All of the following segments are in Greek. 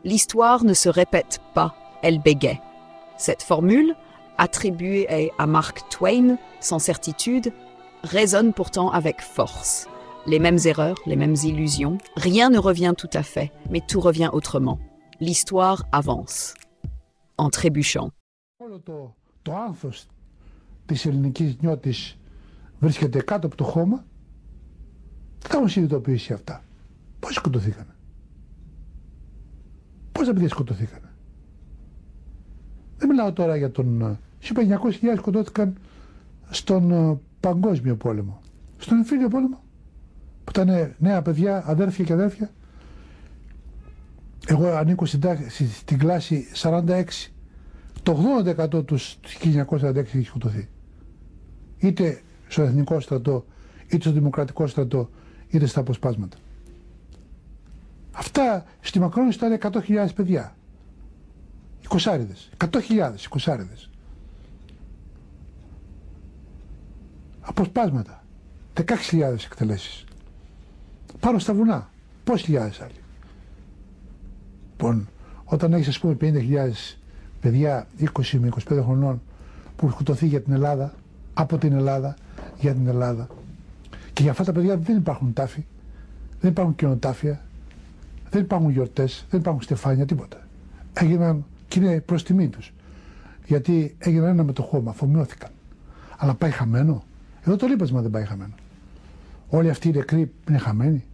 L'histoire ne se répète pas, elle bégait. Cette formule, attribuée à Mark Twain sans certitude, résonne pourtant avec force. Les mêmes erreurs, les mêmes illusions, rien ne revient tout à fait, mais tout revient autrement. L'histoire avance, en trébuchant. Το άνθος της ελληνικής νιώτης βρίσκεται κάτω από το χώμα, δεν τα έχουν συνειδητοποιήσει αυτά. Πώς σκοτωθήκανε? Πόσα παιδιά σκοτωθήκανε? Δεν μιλάω τώρα για τον... Σου είπα 900.000 σκοτώθηκαν στον παγκόσμιο πόλεμο. Στον εμφύλιο πόλεμο, που ήταν νέα παιδιά, αδέρφια και αδέρφια. Εγώ ανήκω στην κλάση 46. Το 80% του 1946 έχει σκοτωθεί. Είτε στο Εθνικό στρατό, είτε στο Δημοκρατικό στρατό, είτε στα αποσπάσματα. Αυτά στη Μακρόνηση ήταν 100.000 παιδιά. 20. 100.000 20. Αποσπάσματα. 16.000 εκτελέσεις. Πάνω στα βουνά. Πόσοι χιλιάδες άλλοι? Λοιπόν, όταν έχεις ας πούμε 50.000 παιδιά 20 με 25 χρονών που έχουν σκοτωθεί για την Ελλάδα, από την Ελλάδα, για την Ελλάδα, και για αυτά τα παιδιά δεν υπάρχουν τάφοι, δεν υπάρχουν κοινοτάφια, δεν υπάρχουν γιορτές, δεν υπάρχουν στεφάνια, τίποτα. Έγιναν και είναι προς τιμή τους. Γιατί έγιναν ένα με το χώμα, αφομοιώθηκαν. Αλλά πάει χαμένο? Εδώ το λείπασμα δεν πάει χαμένο. Όλοι αυτοί οι νεκροί είναι χαμένοι.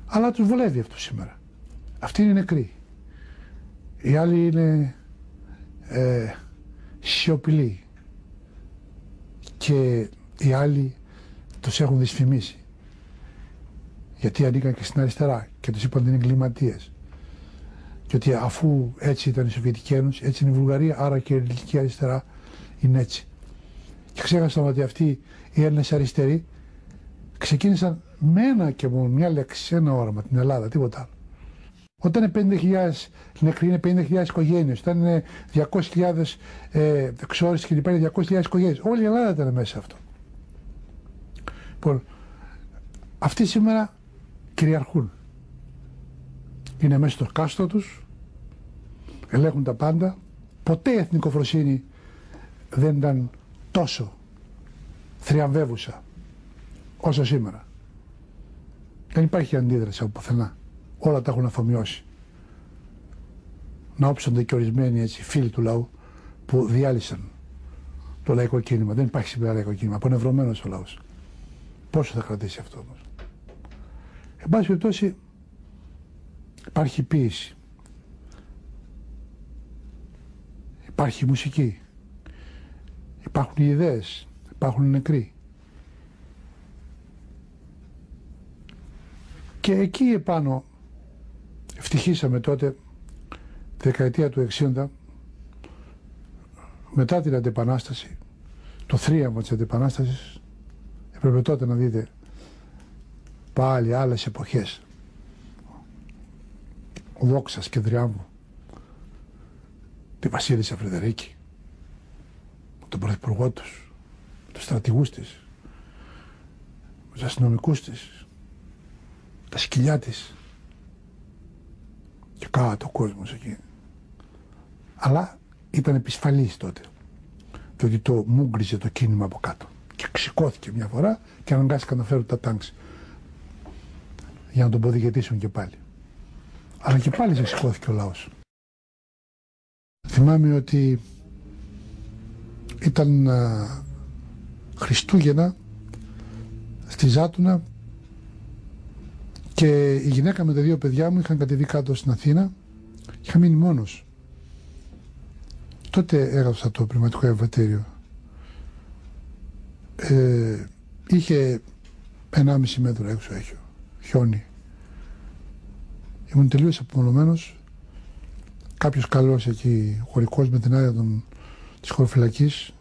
Αλλά τους βολεύει αυτό σήμερα. Αυτοί είναι νεκροί. Οι άλλοι είναι σιωπηλοί. Και οι άλλοι τους έχουν δυσφημίσει. Γιατί ανήκαν και στην αριστερά και τους είπαν ότι είναι εγκληματίες. Και ότι αφού έτσι ήταν η Σοβιετική Ένωση, έτσι είναι η Βουλγαρία, άρα και η ελληνική αριστερά είναι έτσι. Και ξέχασαν ότι αυτοί οι Έλληνες αριστεροί ξεκίνησαν με ένα και μόνο μια λέξη, ένα όραμα, την Ελλάδα, τίποτα άλλο. Όταν είναι 50.000 νεκροί, είναι 50.000 οικογένειες. Όταν είναι 200.000 εξόριστοι και λοιπά, είναι 200.000 οικογένειες. Όλη η Ελλάδα ήταν μέσα σε αυτό. Λοιπόν, αυτοί σήμερα κυριαρχούν. Είναι μέσα στο κάστρο τους, ελέγχουν τα πάντα. Ποτέ η εθνικοφροσύνη δεν ήταν τόσο θριαμβεύουσα όσο σήμερα. Δεν υπάρχει αντίδραση από πουθενά. Όλα τα έχουν αφομοιώσει. Να όψονται και ορισμένοι έτσι, φίλοι του λαού που διάλυσαν το λαϊκό κίνημα. Δεν υπάρχει σήμερα λαϊκό κίνημα. Απονευρωμένος ο λαός. Πόσο θα κρατήσει αυτό όμως? Εν πάση περιπτώσει, υπάρχει ποίηση. Υπάρχει μουσική. Υπάρχουν οι ιδέες. Υπάρχουν οι νεκροί. Και εκεί επάνω ευτυχήσαμε τότε, τη δεκαετία του 60, μετά την Αντεπανάσταση, το θρίαμβο της Αντεπανάστασης, έπρεπε τότε να δείτε πάλι άλλες εποχές. Ο Δόξας και Δριάμβου, τη Βασίλισσα Φρυδερίκη, τον πρωθυπουργό τους, τους στρατηγούς της, τους αστυνομικούς της, τα σκυλιά της και κάτω ο κόσμος εκεί. Αλλά ήταν επισφαλής τότε, διότι το μούγκριζε το κίνημα από κάτω και ξηκώθηκε μια φορά και αναγκάστηκαν να φέρουν τα τάγκς για να τον ποδηγετήσουν και πάλι. Αλλά και πάλι ξηκώθηκε ο λαός. Θυμάμαι ότι ήταν Χριστούγεννα στη Ζάτουνα και η γυναίκα με τα δύο παιδιά μου είχαν κατεβεί κάτω στην Αθήνα. Είχα μείνει μόνος. Τότε έγραψα το πνευματικό εμβατήριο. Είχε 1,5 μέτρο έξω έχει χιόνι. Ήμουν τελείως απομονωμένος. Κάποιος καλός εκεί, χωρικός με την άδεια της χωροφυλακής,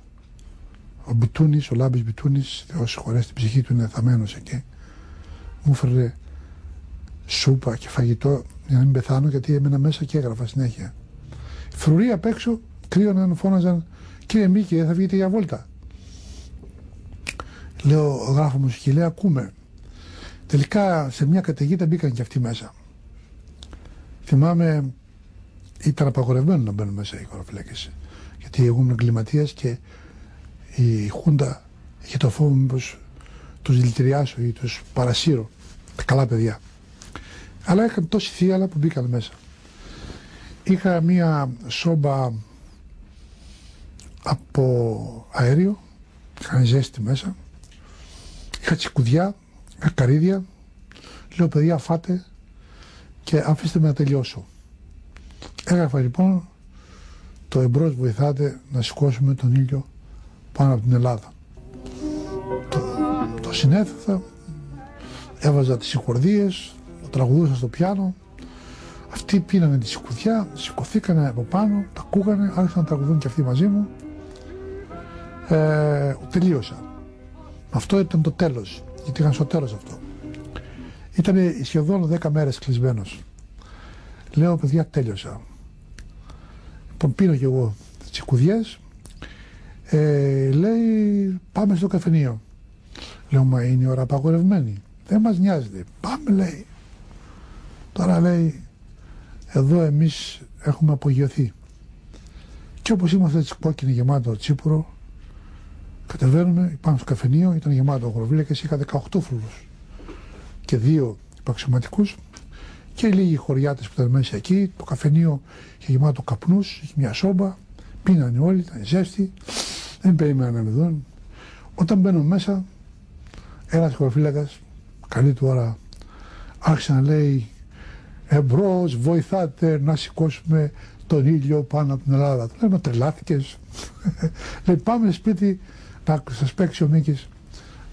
ο Μπιτούνης, ο Λάμπης Μπιτούνης, Θεός συγχωρέσει την ψυχή του, είναι θαμμένος εκεί. Μου έφερε σούπα και φαγητό για να μην πεθάνω, γιατί έμενα μέσα και έγραφα συνέχεια. Φρουροί απ' έξω κρύωναν, φώναζαν, κύριε Μίκη, δεν θα βγείτε για βόλτα? Λέω, γράφω μουσική, λέει, ακούμε. Τελικά σε μια καταιγίδα μπήκαν και αυτοί μέσα. θυμάμαι ήταν απαγορευμένο να μπαίνουν μέσα οι χωροφύλακες, γιατί εγώ ήμουν εγκληματίας και η Χούντα είχε το φόβο μήπως τους δηλητηριάσω ή τους παρασύρω, τα καλά παιδιά. Αλλά έκανε τόση θύελλα που μπήκαν μέσα. Είχα μία σόμπα από αέριο, είχαν ζέστη μέσα, είχα τσικουδιά, είχα καρύδια. Λέω, παιδιά, φάτε και αφήστε με να τελειώσω. Έγραφα λοιπόν, το εμπρός βοηθάτε να σηκώσουμε τον ήλιο πάνω από την Ελλάδα. Το συνέθετα, έβαζα τις συγχορδίες, το τραγουδούσα στο πιάνο. Αυτοί πήρανε τη σηκουδιά, σηκωθήκανε από πάνω, τα ακούγανε, άρχισαν να τραγουδούν και αυτοί μαζί μου. Τελείωσα. Αυτό ήταν το τέλος, γιατί είχαν στο τέλος αυτό. Ήταν σχεδόν 10 μέρες κλεισμένος. Λέω, παιδιά, τέλειωσα. Λοιπόν, πίνω κι εγώ τις τσικουδιές. Λέει, πάμε στο καφενείο. Λέω, μα είναι η ώρα απαγορευμένη. Δεν μας νοιάζει. Πάμε, λέει. Τώρα, λέει, εδώ εμείς έχουμε απογειωθεί. Και όπως είμαστε έτσι κόκκινη γεμάτο τσίπουρο, κατεβαίνουμε, πάμε στο καφενείο, ήταν γεμάτο χωροφύλακες, είχα 18 φρουρούς και 2 υπαξιωματικούς και λίγοι χωριάτες που ήταν μέσα εκεί. Το καφενείο είχε γεμάτο καπνούς, είχε μια σόμπα, πίνανε όλοι, ήταν ζέστη, δεν περίμεναν να με δουν. Όταν μπαίνω μέσα, ένας χωροφύλακας, καλή του ώρα, άρχισε να λέει, εμπρός, βοηθάτε να σηκώσουμε τον ήλιο πάνω από την Ελλάδα. Του λέω, τρελάθηκες. Λέει, πάμε σπίτι να σας παίξει ο Μίκης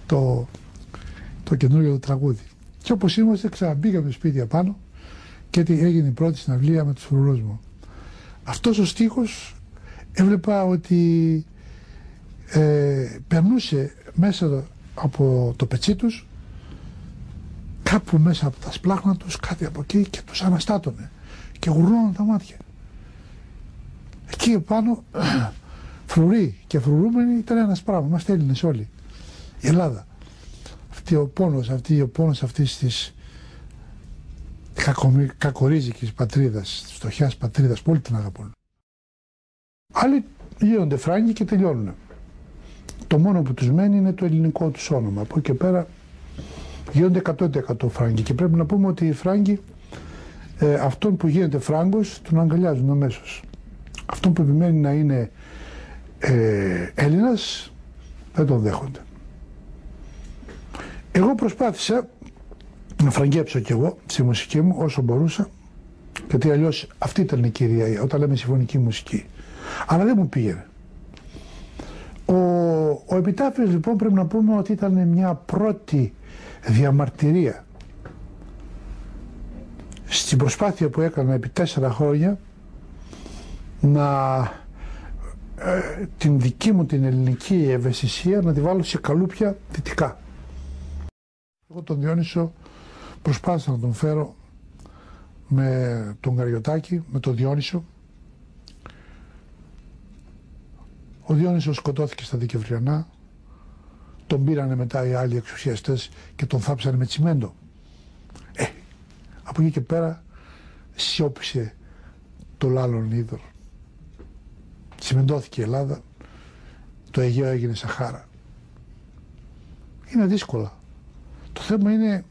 το καινούριο τραγούδι. Και όπως είμαστε, ξαναμπήκαμε σπίτι απάνω και έγινε η πρώτη συναυλία με τους φρουρούς μου. Αυτός ο στίχος έβλεπα ότι περνούσε μέσα από το πετσί τους, κάπου μέσα από τα σπλάχνα τους, κάτι από εκεί, και τους αναστάτωνε και γουρνώναν τα μάτια. Εκεί επάνω φρουροί και φρουρούμενοι ήταν ένας πράγμα. Είμαστε Έλληνες όλοι. Η Ελλάδα. Ο πόνος αυτής της κακορίζικης πατρίδας, της φτωχιάς πατρίδας, που όλοι την αγαπούν. Άλλοι γίνονται Φράγκοι και τελειώνουν. Το μόνο που τους μένει είναι το ελληνικό τους όνομα. Από εκεί και πέρα γίνονται 100% Φράγκοι. Και πρέπει να πούμε ότι οι Φράγκοι, αυτόν που γίνεται Φράγκος, τον αγκαλιάζουν αμέσως. Αυτόν που επιμένει να είναι Έλληνας, δεν τον δέχονται. Εγώ προσπάθησα να φραγκέψω κι εγώ στη μουσική μου όσο μπορούσα, γιατί αλλιώς αυτή ήταν η κυρία όταν λέμε συμφωνική μουσική. Αλλά δεν μου πήγαινε. Ο Επιτάφιος λοιπόν πρέπει να πούμε ότι ήταν μια πρώτη διαμαρτυρία στην προσπάθεια που έκανα επί 4 χρόνια να την δική μου την ελληνική ευαισθησία να τη βάλω σε καλούπια δυτικά. Εγώ τον Διόνυσο προσπάθησα να τον φέρω με τον Καριωτάκη, με τον Διόνυσο. Ο Διόνυσος σκοτώθηκε στα Δικαιβριανά, τον πήρανε μετά οι άλλοι εξουσιαστές και τον θάψανε με τσιμέντο. Από εκεί και πέρα σιώπησε το λάλλον είδωρ. Τσιμεντώθηκε η Ελλάδα, το Αιγαίο έγινε Σαχάρα. Είναι δύσκολα. Το θέμα είναι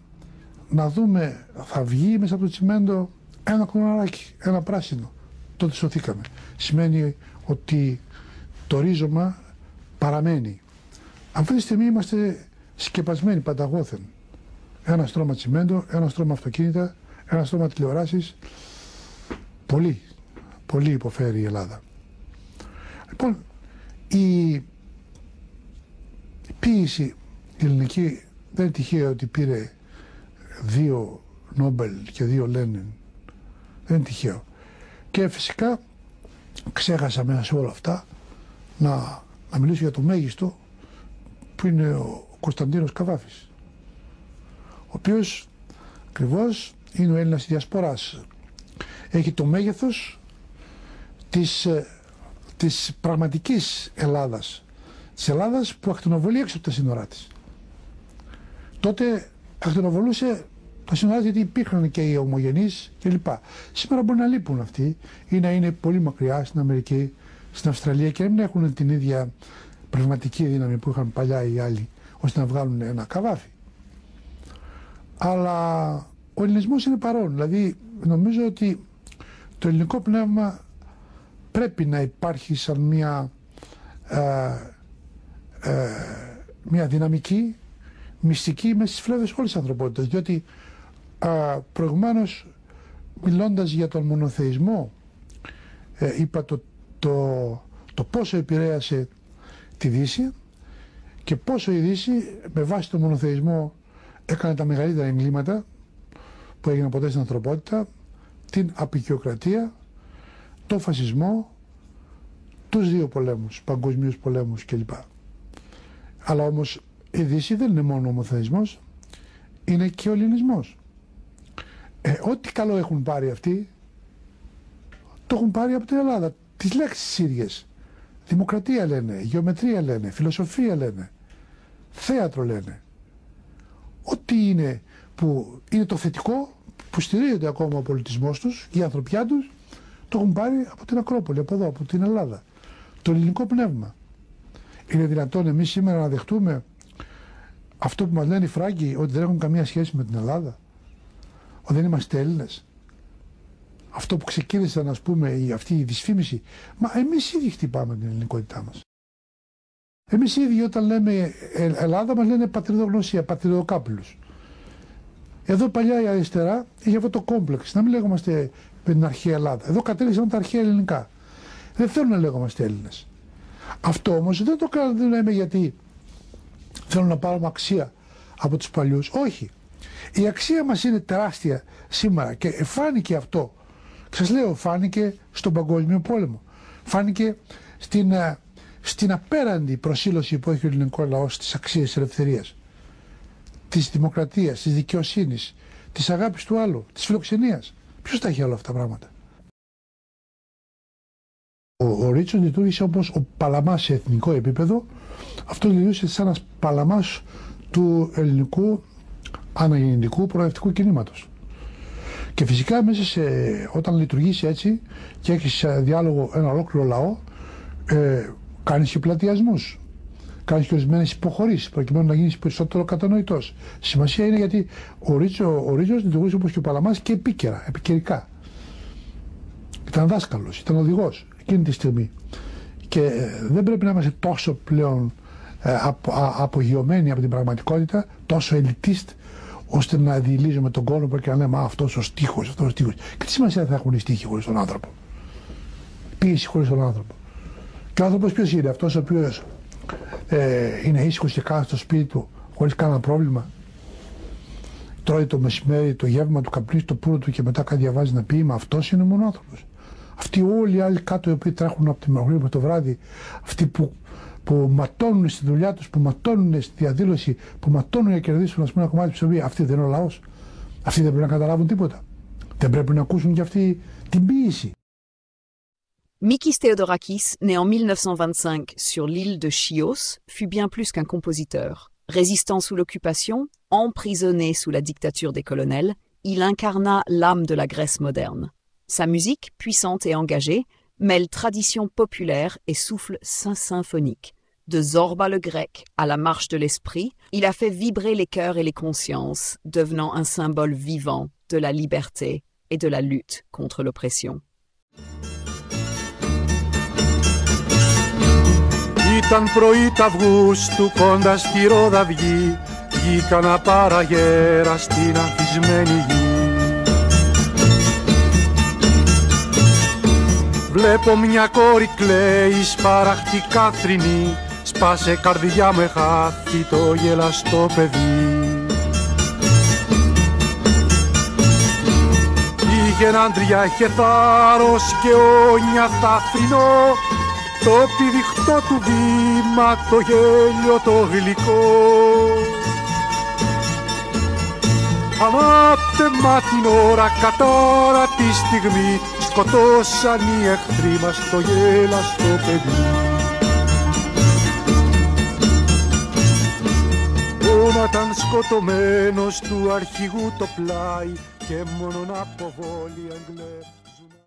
να δούμε, θα βγει μέσα από το τσιμέντο ένα κοναράκι, ένα πράσινο. Τότε σωθήκαμε. Σημαίνει ότι το ρίζωμα παραμένει. Αυτή τη στιγμή είμαστε σκεπασμένοι πανταγώθεν. Ένα στρώμα τσιμέντο, ένα στρώμα αυτοκίνητα, ένα στρώμα τηλεοράσεις. Πολύ υποφέρει η Ελλάδα. Λοιπόν, η ποίηση η ελληνική δεν είναι τυχαίο ότι πήρε 2 Νόμπελ και 2 Λένιν. Δεν είναι τυχαίο. Και φυσικά ξέχασα μέσα σε όλα αυτά να μιλήσω για το μέγιστο που είναι ο Κωνσταντίνος Καβάφης, ο οποίος ακριβώς είναι ο Έλληνας διασποράς. Έχει το μέγεθος της πραγματικής Ελλάδας, της Ελλάδας που ακτινοβολεί έξω από τα σύνορά της. Τότε ακτινοβολούσε Το συνοδάζει γιατί υπήρχαν και οι ομογενείς κλπ. Σήμερα μπορεί να λείπουν αυτοί ή να είναι πολύ μακριά στην Αμερική, στην Αυστραλία και να μην έχουν την ίδια πνευματική δύναμη που είχαν παλιά οι άλλοι, ώστε να βγάλουν ένα καβάφι. Αλλά ο ελληνισμός είναι παρόν. Δηλαδή νομίζω ότι το ελληνικό πνεύμα πρέπει να υπάρχει σαν μια δυναμική μυστική μέσα στις φλέβες όλης της ανθρωπότητας, διότι προηγουμένως μιλώντας για τον μονοθεϊσμό είπα το πόσο επηρέασε τη Δύση και πόσο η Δύση με βάση τον μονοθεϊσμό έκανε τα μεγαλύτερα εγκλήματα που έγιναν ποτέ στην ανθρωπότητα, την αποικιοκρατία, το φασισμό, τους δύο πολέμους, παγκοσμίους πολέμους κλπ. Αλλά όμως η Δύση δεν είναι μόνο ο μονοθεϊσμός, είναι και ο ελληνισμός. Ό,τι καλό έχουν πάρει αυτοί, το έχουν πάρει από την Ελλάδα. Τις λέξεις ίδιες. Δημοκρατία λένε, γεωμετρία λένε, φιλοσοφία λένε, θέατρο λένε. Ό,τι είναι που είναι το θετικό, που στηρίζεται ακόμα ο πολιτισμός τους, η ανθρωπιά τους, το έχουν πάρει από την Ακρόπολη, από εδώ, από την Ελλάδα. Το ελληνικό πνεύμα. Είναι δυνατόν εμείς σήμερα να δεχτούμε αυτό που μας λένε οι Φράγκοι, ότι δεν έχουν καμία σχέση με την Ελλάδα, ότι δεν είμαστε Έλληνες? Αυτό που ξεκίνησαν, ας πούμε, αυτή η δυσφήμιση. Μα εμείς ήδη χτυπάμε την ελληνικότητά μας. Εμείς ήδη όταν λέμε Ελλάδα μας λένε πατριδογνωσία, πατριδοκάπηλους. Εδώ παλιά η αριστερά είχε αυτό το κόμπλεξ, να μην λέγομαστε με την αρχαία Ελλάδα. Εδώ κατέληξαν τα αρχαία ελληνικά. Δεν θέλουν να λέγομαστε Έλληνες. Αυτό όμως δεν το κάνουμε γιατί θέλουν να πάρουμε αξία από τους παλιούς. Όχι. Η αξία μας είναι τεράστια σήμερα και φάνηκε αυτό. Σας λέω, φάνηκε στον Παγκόσμιο Πόλεμο. Φάνηκε στην απέραντη προσήλωση που έχει ο ελληνικός λαός στις αξίες της ελευθερίας, της δημοκρατίας, της δικαιοσύνης, της αγάπης του άλλου, της φιλοξενίας. Ποιος τα έχει όλα αυτά τα πράγματα? Ο Ρίτσον λειτουργήσε όπως ο Παλαμάς σε εθνικό επίπεδο. Αυτό λειτουργήσε σαν ένας Παλαμάς του ελληνικού αναγεννητικού προοδευτικού κινήματος. Και φυσικά μέσα όταν λειτουργήσει έτσι και έχεις διάλογο ένα ολόκληρο λαό, κάνεις και πλατιασμούς, κάνεις και ορισμένες υποχωρήσεις προκειμένου να γίνεις περισσότερο κατανοητός. Σημασία είναι γιατί ο Ρίτσος λειτουργούσε όπως και ο Παλαμάς και επίκαιρα, επικαιρικά. Ήταν δάσκαλος, ήταν οδηγός εκείνη τη στιγμή. Και δεν πρέπει να είμαστε τόσο πλέον απογειωμένοι από την πραγματικότητα, τόσο ελιτίστ, ώστε να διηλίζουμε τον κόλπο και να λέμε αυτός ο στίχος, αυτός ο στίχος. Και τι σημασία θα έχουν οι στίχοι χωρίς τον άνθρωπο? Ποίηση χωρίς τον άνθρωπο. Και ο άνθρωπος ποιος είναι? Αυτός ο οποίος είναι ήσυχος και κάθεται στο σπίτι του χωρίς κανένα πρόβλημα. Τρώει το μεσημέρι το γεύμα του, καπνίζει το πουρο του και μετά κάτι διαβάζει ένα ποίημα. Αυτός είναι μόνο άνθρωπος. Αυτοί όλοι οι άλλοι κάτω οι οποίοι τρέχουν από τη μαγουλή το βράδυ, αυτοί που ματώνουν στη δουλειά τους, που ματώνουν στη διαδήλωση, που ματώνουν για να κερδίσουν ένα κομμάτι ψωμί, αυτοί δεν είναι ο λαός? Αυτοί δεν πρέπει να καταλάβουν τίποτα? Δεν πρέπει να ακούσουν κι αυτοί την ποίηση? Mikis Theodorakis, né en 1925 sur l'île de Chios, fut bien plus qu'un compositeur. Résistant sous l'occupation, emprisonné sous la dictature des colonels, il incarna l'âme de la Grèce moderne. Sa musique, puissante et engagée, mêle tradition populaire et souffle symphonique. De Zorba le grec à la marche de l'esprit, il a fait vibrer les cœurs et les consciences, devenant un symbole vivant de la liberté et de la lutte contre l'oppression. Ήταν πρωί τ'Αυγούστου κοντά στη Ροδαυγή, βγήκα να παραγέρα στην ανθισμένη γη. Βλέπω μια κόρη κλαίει σπαραχτικά θρηνή, σπάσε καρδιά με χάθη το γελαστό παιδί. Είχε έναν τριά, είχε θάρρος και όνια θαφρινό, το πηδιχτό του βήμα, το γέλιο το γλυκό. Ανάπτεμα την ώρα, κατάρα τη στιγμή, σκοτώσαν οι εχθροί μας το γέλαστο παιδί. να ήταν σκοτωμένος του αρχηγού το πλάι και μόνον από βόλοι Αγγλές ζουν.